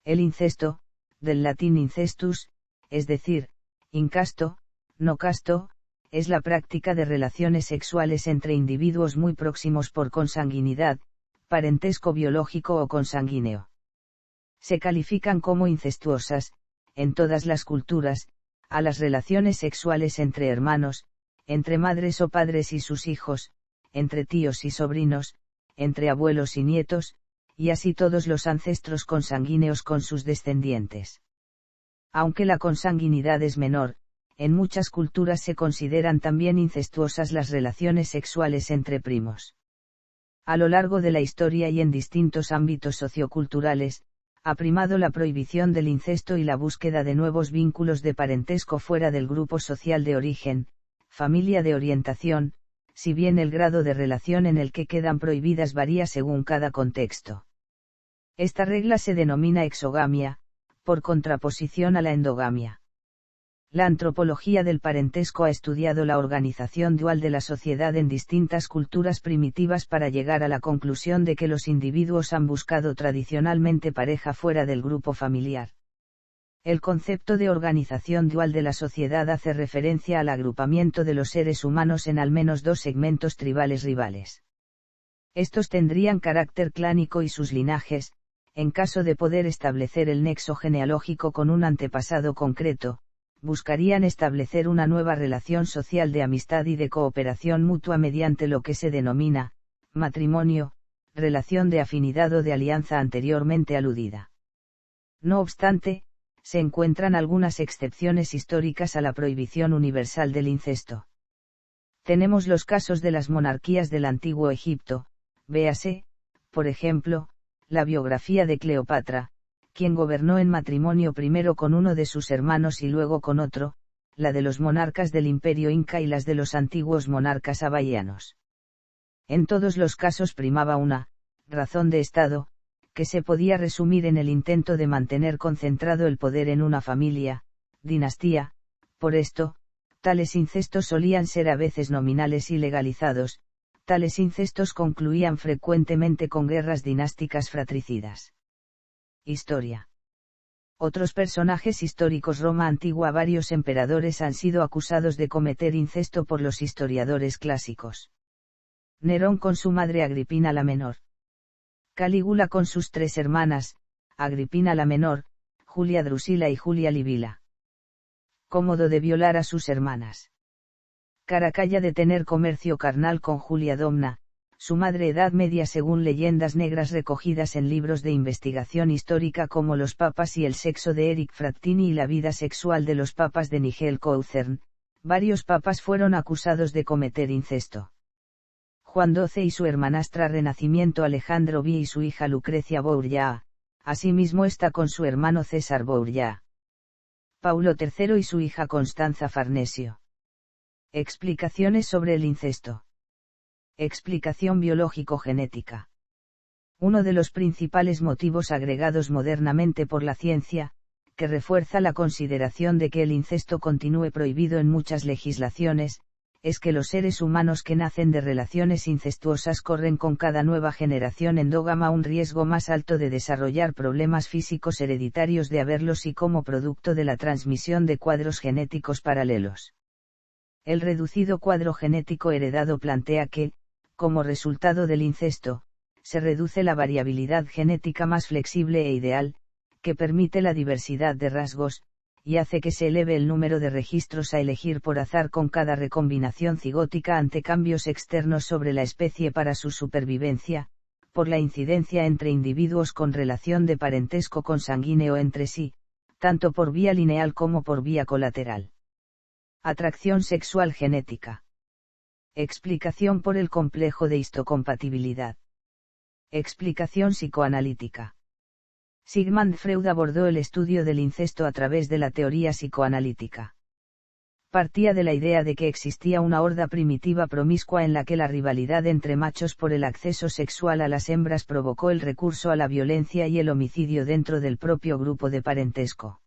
El incesto, del latín incestus, es decir, incasto, no casto, es la práctica de relaciones sexuales entre individuos muy próximos por consanguinidad, parentesco biológico o consanguíneo. Se califican como incestuosas, en todas las culturas, a las relaciones sexuales entre hermanos, entre madres o padres y sus hijos, entre tíos y sobrinos, entre abuelos y nietos, y así todos los ancestros consanguíneos con sus descendientes. Aunque la consanguinidad es menor, en muchas culturas se consideran también incestuosas las relaciones sexuales entre primos. A lo largo de la historia y en distintos ámbitos socioculturales, ha primado la prohibición del incesto y la búsqueda de nuevos vínculos de parentesco fuera del grupo social de origen, familia de orientación, si bien el grado de relación en el que quedan prohibidas varía según cada contexto. Esta regla se denomina exogamia, por contraposición a la endogamia. La antropología del parentesco ha estudiado la organización dual de la sociedad en distintas culturas primitivas para llegar a la conclusión de que los individuos han buscado tradicionalmente pareja fuera del grupo familiar. El concepto de organización dual de la sociedad hace referencia al agrupamiento de los seres humanos en al menos dos segmentos tribales rivales. Estos tendrían carácter clánico y sus linajes, en caso de poder establecer el nexo genealógico con un antepasado concreto, buscarían establecer una nueva relación social de amistad y de cooperación mutua mediante lo que se denomina matrimonio, relación de afinidad o de alianza anteriormente aludida. No obstante, se encuentran algunas excepciones históricas a la prohibición universal del incesto. Tenemos los casos de las monarquías del Antiguo Egipto, véase, por ejemplo, la biografía de Cleopatra, quien gobernó en matrimonio primero con uno de sus hermanos y luego con otro, la de los monarcas del Imperio Inca y las de los antiguos monarcas abaianos. En todos los casos primaba una razón de Estado, que se podía resumir en el intento de mantener concentrado el poder en una familia, dinastía. Por esto, tales incestos solían ser a veces nominales y legalizados, tales incestos concluían frecuentemente con guerras dinásticas fratricidas. Historia. Otros personajes históricos. Roma antigua. Varios emperadores han sido acusados de cometer incesto por los historiadores clásicos. Nerón con su madre Agripina la Menor. Calígula con sus tres hermanas, Agripina la Menor, Julia Drusila y Julia Livila. Cómodo de violar a sus hermanas. Caracalla de tener comercio carnal con Julia Domna, su madre. Edad Media. Según leyendas negras recogidas en libros de investigación histórica como Los papas y el sexo de Eric Frattini y la vida sexual de los papas de Nigel Couthern, varios papas fueron acusados de cometer incesto. Juan XII y su hermanastra Renacimiento Alejandro V y su hija Lucrecia Bourgeat, asimismo está con su hermano César Bourgeat. Paulo III y su hija Constanza Farnesio. Explicaciones sobre el incesto. Explicación biológico-genética. Uno de los principales motivos agregados modernamente por la ciencia, que refuerza la consideración de que el incesto continúe prohibido en muchas legislaciones, es que los seres humanos que nacen de relaciones incestuosas corren con cada nueva generación endógama un riesgo más alto de desarrollar problemas físicos hereditarios de haberlos y como producto de la transmisión de cuadros genéticos paralelos. El reducido cuadro genético heredado plantea que, como resultado del incesto, se reduce la variabilidad genética más flexible e ideal, que permite la diversidad de rasgos, y hace que se eleve el número de registros a elegir por azar con cada recombinación cigótica ante cambios externos sobre la especie para su supervivencia, por la incidencia entre individuos con relación de parentesco consanguíneo entre sí, tanto por vía lineal como por vía colateral. Atracción sexual genética. Explicación por el complejo de histocompatibilidad. Explicación psicoanalítica. Sigmund Freud abordó el estudio del incesto a través de la teoría psicoanalítica. Partía de la idea de que existía una horda primitiva promiscua en la que la rivalidad entre machos por el acceso sexual a las hembras provocó el recurso a la violencia y el homicidio dentro del propio grupo de parentesco.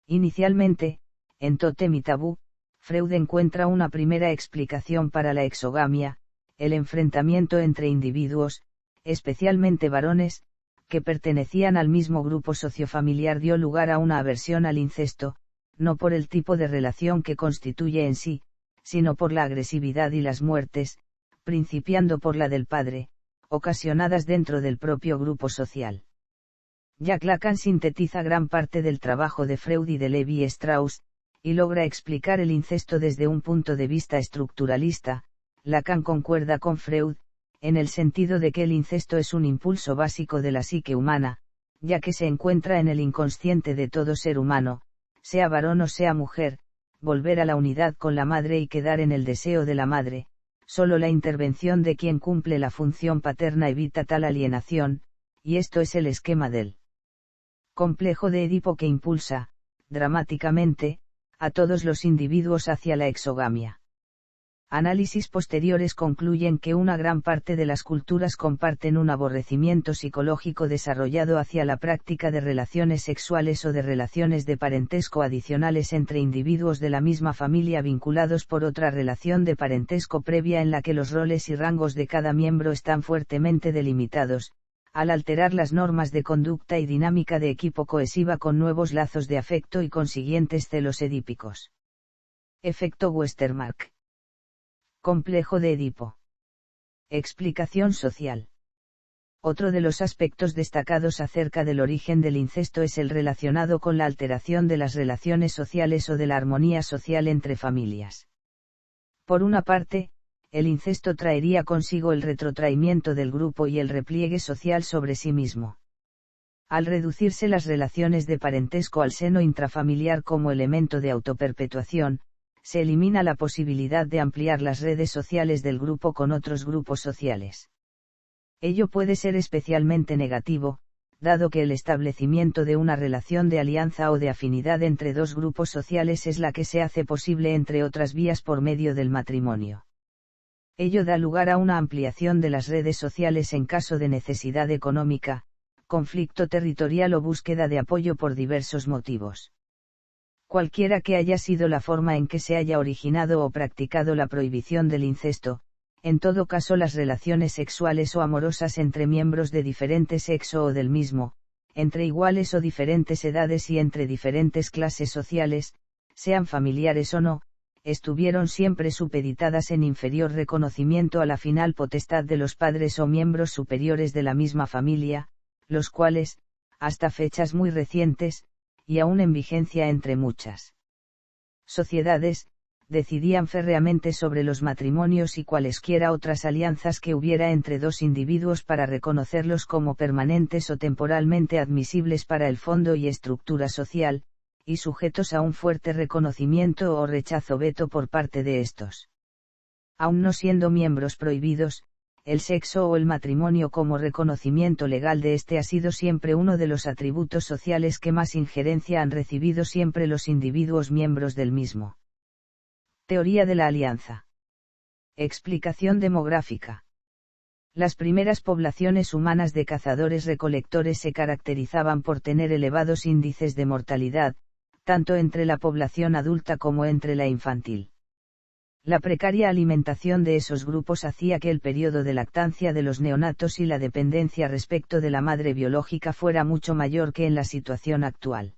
Inicialmente, en Tótem y Tabú, Freud encuentra una primera explicación para la exogamia, el enfrentamiento entre individuos, especialmente varones, que pertenecían al mismo grupo sociofamiliar dio lugar a una aversión al incesto, no por el tipo de relación que constituye en sí, sino por la agresividad y las muertes, principiando por la del padre, ocasionadas dentro del propio grupo social. Jack Lacan sintetiza gran parte del trabajo de Freud y de Levi Strauss, y logra explicar el incesto desde un punto de vista estructuralista. Lacan concuerda con Freud, en el sentido de que el incesto es un impulso básico de la psique humana, ya que se encuentra en el inconsciente de todo ser humano, sea varón o sea mujer, volver a la unidad con la madre y quedar en el deseo de la madre. Solo la intervención de quien cumple la función paterna evita tal alienación, y esto es el esquema del complejo de Edipo que impulsa, dramáticamente, a todos los individuos hacia la exogamia. Análisis posteriores concluyen que una gran parte de las culturas comparten un aborrecimiento psicológico desarrollado hacia la práctica de relaciones sexuales o de relaciones de parentesco adicionales entre individuos de la misma familia vinculados por otra relación de parentesco previa en la que los roles y rangos de cada miembro están fuertemente delimitados, al alterar las normas de conducta y dinámica de equipo cohesiva con nuevos lazos de afecto y consiguientes celos edípicos. Efecto Westermarck. Complejo de Edipo. Explicación social. Otro de los aspectos destacados acerca del origen del incesto es el relacionado con la alteración de las relaciones sociales o de la armonía social entre familias. Por una parte, el incesto traería consigo el retrotraimiento del grupo y el repliegue social sobre sí mismo. Al reducirse las relaciones de parentesco al seno intrafamiliar como elemento de autoperpetuación, se elimina la posibilidad de ampliar las redes sociales del grupo con otros grupos sociales. Ello puede ser especialmente negativo, dado que el establecimiento de una relación de alianza o de afinidad entre dos grupos sociales es la que se hace posible entre otras vías por medio del matrimonio. Ello da lugar a una ampliación de las redes sociales en caso de necesidad económica, conflicto territorial o búsqueda de apoyo por diversos motivos. Cualquiera que haya sido la forma en que se haya originado o practicado la prohibición del incesto, en todo caso las relaciones sexuales o amorosas entre miembros de diferente sexo o del mismo, entre iguales o diferentes edades y entre diferentes clases sociales, sean familiares o no, estuvieron siempre supeditadas en inferior reconocimiento a la final potestad de los padres o miembros superiores de la misma familia, los cuales, hasta fechas muy recientes, y aún en vigencia entre muchas sociedades, decidían férreamente sobre los matrimonios y cualesquiera otras alianzas que hubiera entre dos individuos para reconocerlos como permanentes o temporalmente admisibles para el fondo y estructura social, y sujetos a un fuerte reconocimiento o rechazo veto por parte de estos. Aun no siendo miembros prohibidos, el sexo o el matrimonio como reconocimiento legal de este ha sido siempre uno de los atributos sociales que más injerencia han recibido siempre los individuos miembros del mismo. Teoría de la alianza. Explicación demográfica. Las primeras poblaciones humanas de cazadores-recolectores se caracterizaban por tener elevados índices de mortalidad, tanto entre la población adulta como entre la infantil. La precaria alimentación de esos grupos hacía que el periodo de lactancia de los neonatos y la dependencia respecto de la madre biológica fuera mucho mayor que en la situación actual.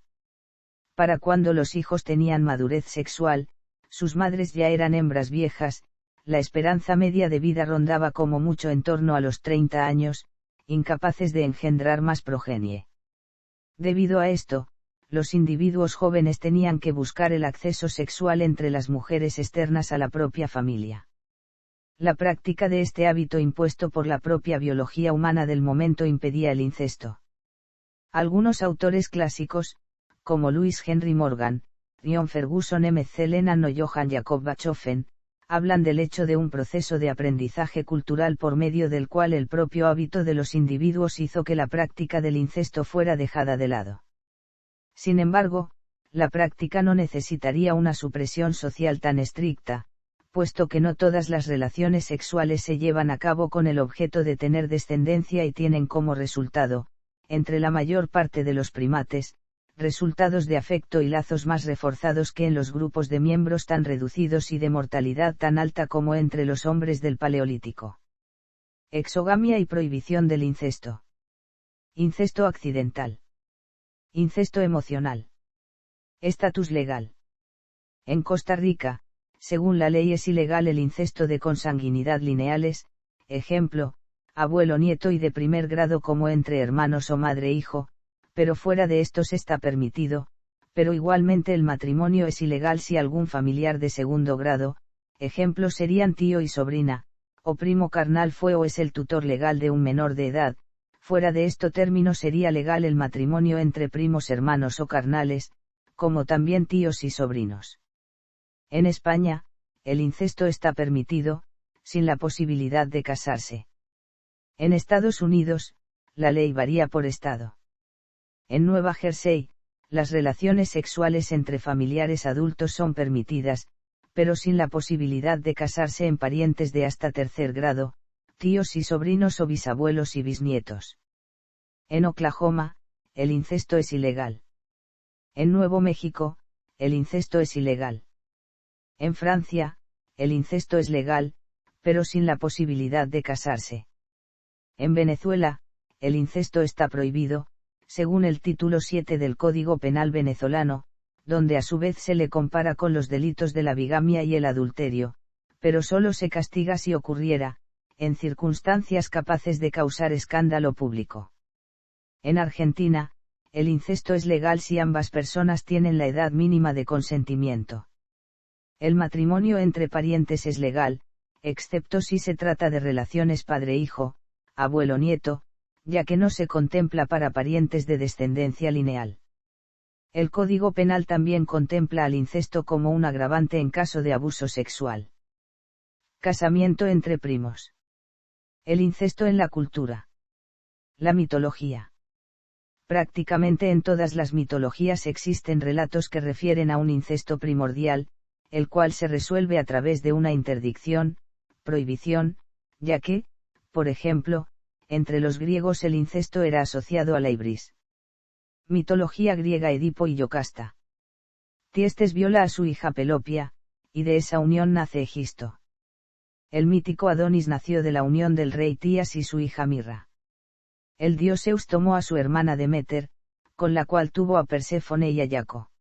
Para cuando los hijos tenían madurez sexual, sus madres ya eran hembras viejas, la esperanza media de vida rondaba como mucho en torno a los 30 años, incapaces de engendrar más progenie. Debido a esto, los individuos jóvenes tenían que buscar el acceso sexual entre las mujeres externas a la propia familia. La práctica de este hábito impuesto por la propia biología humana del momento impedía el incesto. Algunos autores clásicos, como Louis Henry Morgan, John Ferguson M. C. Lennon o Johann Jakob Bachofen, hablan del hecho de un proceso de aprendizaje cultural por medio del cual el propio hábito de los individuos hizo que la práctica del incesto fuera dejada de lado. Sin embargo, la práctica no necesitaría una supresión social tan estricta, puesto que no todas las relaciones sexuales se llevan a cabo con el objeto de tener descendencia y tienen como resultado, entre la mayor parte de los primates, resultados de afecto y lazos más reforzados que en los grupos de miembros tan reducidos y de mortalidad tan alta como entre los hombres del Paleolítico. Exogamia y prohibición del incesto. Incesto accidental. Incesto emocional. Estatus legal. En Costa Rica, según la ley es ilegal el incesto de consanguinidad lineales, ejemplo, abuelo-nieto y de primer grado como entre hermanos o madre-hijo, pero fuera de estos está permitido, pero igualmente el matrimonio es ilegal si algún familiar de segundo grado, ejemplo serían tío y sobrina, o primo carnal fue o es el tutor legal de un menor de edad, fuera de este término sería legal el matrimonio entre primos hermanos o carnales, como también tíos y sobrinos. En España, el incesto está permitido, sin la posibilidad de casarse. En Estados Unidos, la ley varía por estado. En Nueva Jersey, las relaciones sexuales entre familiares adultos son permitidas, pero sin la posibilidad de casarse en parientes de hasta tercer grado, tíos y sobrinos o bisabuelos y bisnietos. En Oklahoma, el incesto es ilegal. En Nuevo México, el incesto es ilegal. En Francia, el incesto es legal, pero sin la posibilidad de casarse. En Venezuela, el incesto está prohibido, según el título 7 del Código Penal venezolano, donde a su vez se le compara con los delitos de la bigamia y el adulterio, pero solo se castiga si ocurriera, en circunstancias capaces de causar escándalo público. En Argentina, el incesto es legal si ambas personas tienen la edad mínima de consentimiento. El matrimonio entre parientes es legal, excepto si se trata de relaciones padre-hijo, abuelo-nieto, ya que no se contempla para parientes de descendencia lineal. El Código Penal también contempla al incesto como un agravante en caso de abuso sexual. Casamiento entre primos. El incesto en la cultura. La mitología. Prácticamente en todas las mitologías existen relatos que refieren a un incesto primordial, el cual se resuelve a través de una interdicción, prohibición, ya que, por ejemplo, entre los griegos el incesto era asociado a la ibris. Mitología griega Edipo y Yocasta. Tiestes viola a su hija Pelopia, y de esa unión nace Egisto. El mítico Adonis nació de la unión del rey Tías y su hija Mirra. El dios Zeus tomó a su hermana Deméter, con la cual tuvo a Perséfone y a Yaco.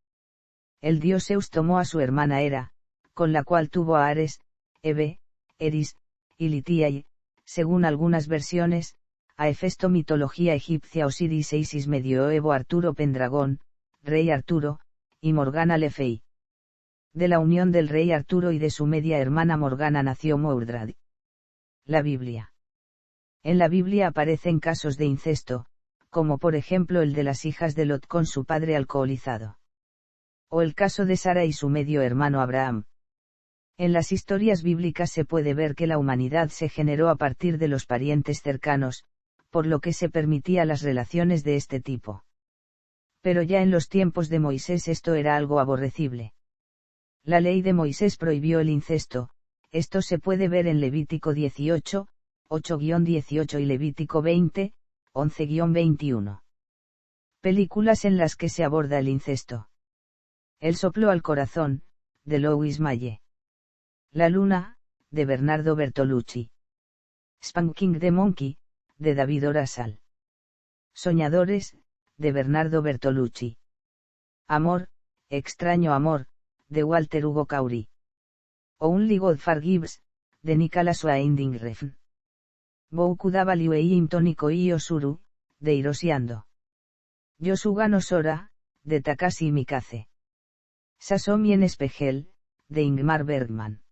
El dios Zeus tomó a su hermana Hera, con la cual tuvo a Ares, Hebe, Eris, y Litia y, según algunas versiones, a Hefesto. Mitología egipcia Osiris e Isis medioevo Arturo Pendragón, rey Arturo, y Morgana Le Fay. De la unión del rey Arturo y de su media hermana Morgana nació Mordred. La Biblia. En la Biblia aparecen casos de incesto, como por ejemplo el de las hijas de Lot con su padre alcoholizado. O el caso de Sara y su medio hermano Abraham. En las historias bíblicas se puede ver que la humanidad se generó a partir de los parientes cercanos, por lo que se permitía las relaciones de este tipo. Pero ya en los tiempos de Moisés esto era algo aborrecible. La ley de Moisés prohibió el incesto, esto se puede ver en Levítico 18, 8-18 y Levítico 20, 11-21. Películas en las que se aborda el incesto. El soplo al corazón, de Louis Malle. La luna, de Bernardo Bertolucci. Spanking the Monkey, de David Orasal. Soñadores, de Bernardo Bertolucci. Amor, extraño amor, de Walter Hugo Caury. Only God Forgives, de Nicholas Winding Refn. Boukudavalue Imtoniko y Osuru, de Hiroshi Ando. Yosuga no Sora, de Takashi Mikaze. Sasomi en Espejel, de Ingmar Bergman.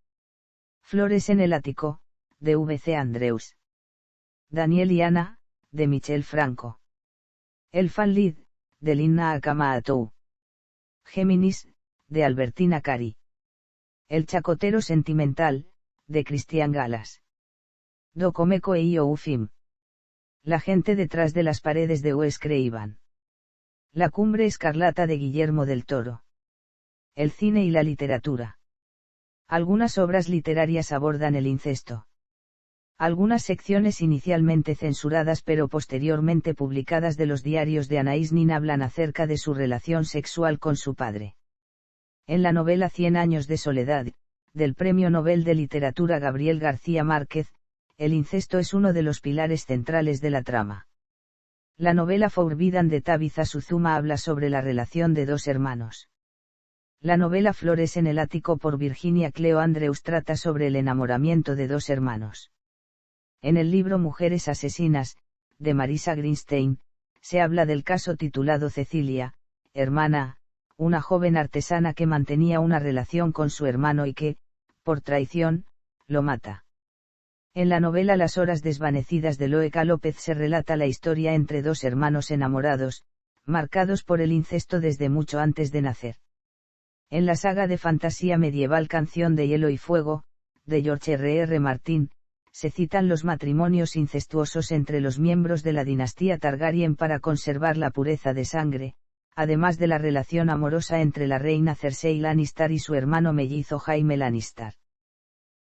Flores en el ático, de V.C. Andrews. Daniel y Ana, de Michel Franco. El Fan Lead, de Linna Akamatou. Géminis, de Albertina Cari. El chacotero sentimental, de Cristian Galas. Docomeco e Io Ufim. La gente detrás de las paredes de Wes Craven. La cumbre escarlata de Guillermo del Toro. El cine y la literatura. Algunas obras literarias abordan el incesto. Algunas secciones inicialmente censuradas pero posteriormente publicadas de los diarios de Anaïs Nin hablan acerca de su relación sexual con su padre. En la novela 100 años de soledad, del Premio Nobel de Literatura Gabriel García Márquez, el incesto es uno de los pilares centrales de la trama. La novela Forbidden de Tabitha Suzuma habla sobre la relación de dos hermanos. La novela Flores en el ático por Virginia Cleo Andrews trata sobre el enamoramiento de dos hermanos. En el libro Mujeres asesinas, de Marisa Greenstein, se habla del caso titulado Cecilia, hermana, una joven artesana que mantenía una relación con su hermano y que, por traición, lo mata. En la novela Las horas desvanecidas de Loeca López se relata la historia entre dos hermanos enamorados, marcados por el incesto desde mucho antes de nacer. En la saga de fantasía medieval Canción de Hielo y Fuego, de George R.R. Martin, se citan los matrimonios incestuosos entre los miembros de la dinastía Targaryen para conservar la pureza de sangre, además de la relación amorosa entre la reina Cersei Lannister y su hermano mellizo Jaime Lannister.